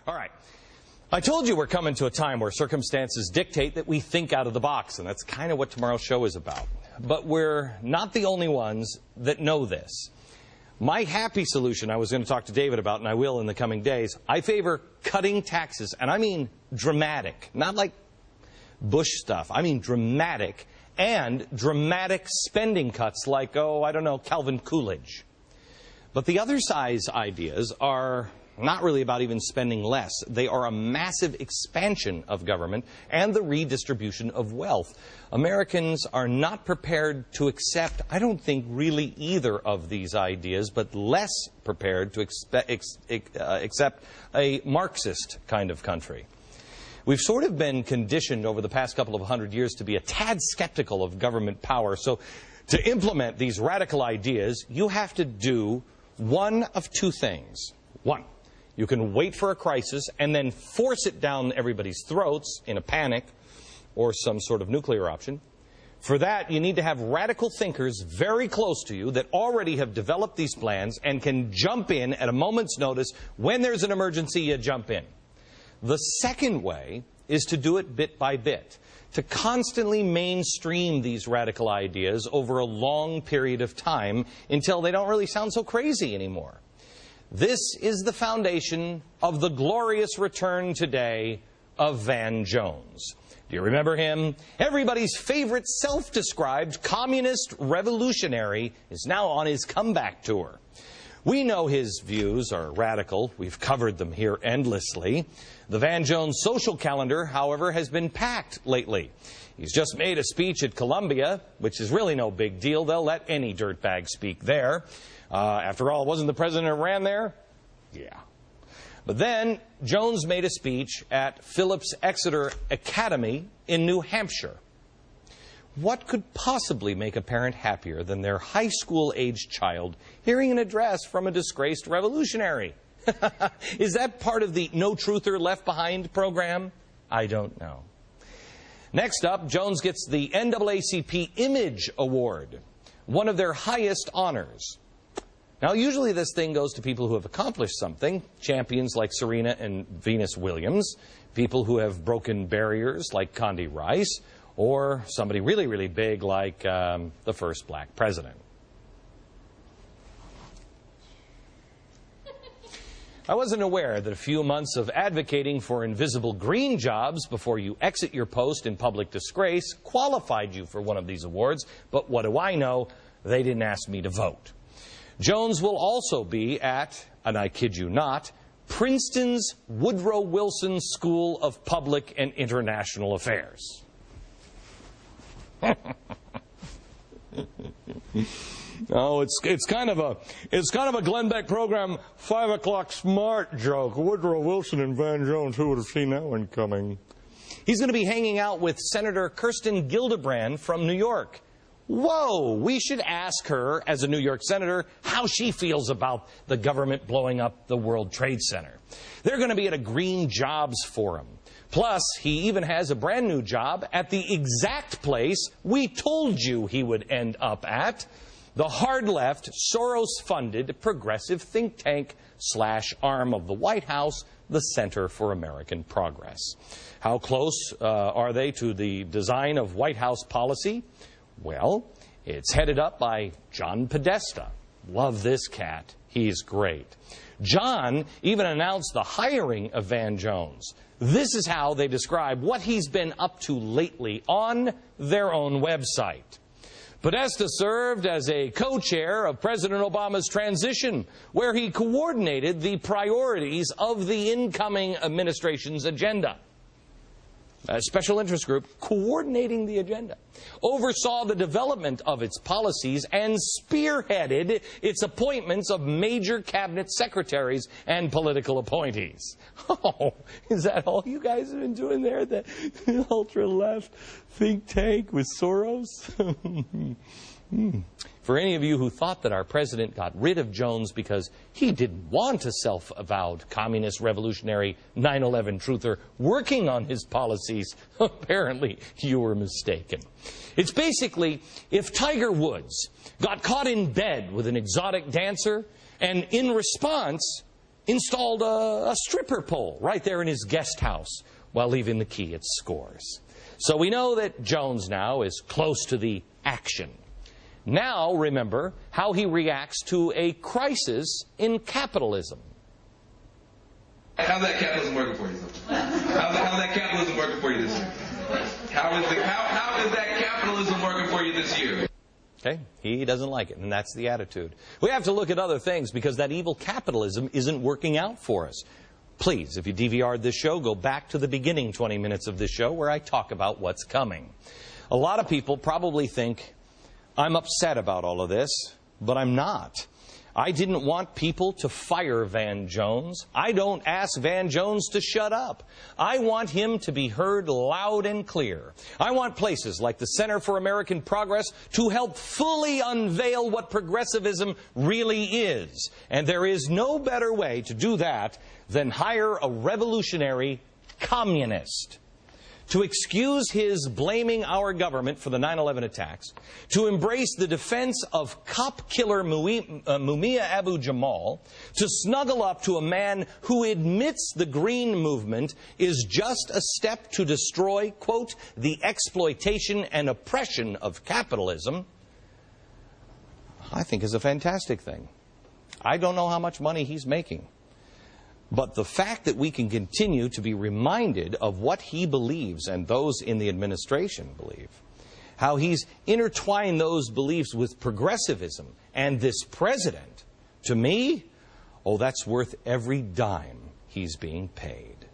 All right. I told you we're coming to a time where circumstances dictate that we think out of the box, and that's kind of what tomorrow's show is about. But we're not the only ones that know this. My happy solution I was going to talk to David about, and I will in the coming days, I favor cutting taxes, and I mean dramatic, not like Bush stuff. I mean dramatic, and dramatic spending cuts like, oh, I don't know, Calvin Coolidge. But the other side's ideas are not really about even spending less. They are a massive expansion of government and the redistribution of wealth. Americans are not prepared to accept, I don't think, really either of these ideas, but less prepared to accept a Marxist kind of country. We've sort of been conditioned over the past couple of hundred years to be a tad skeptical of government power. So to implement these radical ideas, you have to do one of two things. One, you can wait for a crisis and then force it down everybody's throats in a panic or some sort of nuclear option. For that, you need to have radical thinkers very close to you that already have developed these plans and can jump in at a moment's notice. When there's an emergency, you jump in. The second way is to do it bit by bit, to constantly mainstream these radical ideas over a long period of time until they don't really sound so crazy anymore. This is the foundation of the glorious return today of Van Jones. Do you remember him? Everybody's favorite self-described communist revolutionary is now on his comeback tour. We know his views are radical. We've covered them here endlessly. The Van Jones social calendar, however, has been packed lately. He's just made a speech at Columbia, which is really no big deal. They'll let any dirtbag speak there. After all, wasn't the president who ran there? Yeah. But then Jones made a speech at Phillips Exeter Academy in New Hampshire. What could possibly make a parent happier than their high school-aged child hearing an address from a disgraced revolutionary? Is that part of the No Truther Left Behind program? I don't know. Next up, Jones gets the NAACP Image Award, one of their highest honors. Now, usually this thing goes to people who have accomplished something, champions like Serena and Venus Williams, people who have broken barriers like Condi Rice, or somebody really, really big like the first black president. I wasn't aware that a few months of advocating for invisible green jobs before you exit your post in public disgrace qualified you for one of these awards, but what do I know? They didn't ask me to vote. Jones will also be at, and I kid you not, Princeton's Woodrow Wilson School of Public and International Affairs. Oh, it's kind of a Glenn Beck program 5 o'clock smart joke. Woodrow Wilson and Van Jones, who would have seen that one coming? He's going to be hanging out with Senator Kirsten Gillibrand from New York. Whoa, we should ask her, as a New York senator, how she feels about the government blowing up the World Trade Center. They're going to be at a Green Jobs Forum. Plus, he even has a brand new job at the exact place we told you he would end up at, the hard-left, Soros-funded progressive think tank / arm of the White House, the Center for American Progress. How close are they to the design of White House policy? Well, it's headed up by John Podesta. Love this cat. He's great. John even announced the hiring of Van Jones. This is how they describe what he's been up to lately on their own website. Podesta served as a co-chair of President Obama's transition, where he coordinated the priorities of the incoming administration's agenda. A special interest group coordinating the agenda, oversaw the development of its policies, and spearheaded its appointments of major cabinet secretaries and political appointees. Oh, is that all you guys have been doing there? The ultra-left think tank with Soros? For any of you who thought that our president got rid of Jones because he didn't want a self-avowed communist revolutionary 9/11 truther working on his policies, apparently you were mistaken. It's basically if Tiger Woods got caught in bed with an exotic dancer and in response installed a stripper pole right there in his guest house while leaving the key at Scores. So we know that Jones now is close to the action. Now, remember how he reacts to a crisis in capitalism. How's that capitalism working for you? How's that capitalism working for you this year? How is that capitalism working for you this year? Okay, he doesn't like it, and that's the attitude. We have to look at other things because that evil capitalism isn't working out for us. Please, if you DVR'd this show, go back to the beginning 20 minutes of this show where I talk about what's coming. A lot of people probably think I'm upset about all of this, but I'm not. I didn't want people to fire Van Jones. I don't ask Van Jones to shut up. I want him to be heard loud and clear. I want places like the Center for American Progress to help fully unveil what progressivism really is. And there is no better way to do that than hire a revolutionary communist to excuse his blaming our government for the 9/11 attacks, to embrace the defense of cop killer Mumia Abu-Jamal, to snuggle up to a man who admits the Green Movement is just a step to destroy, quote, the exploitation and oppression of capitalism, I think is a fantastic thing. I don't know how much money he's making. But the fact that we can continue to be reminded of what he believes and those in the administration believe, how he's intertwined those beliefs with progressivism and this president, to me, oh, that's worth every dime he's being paid.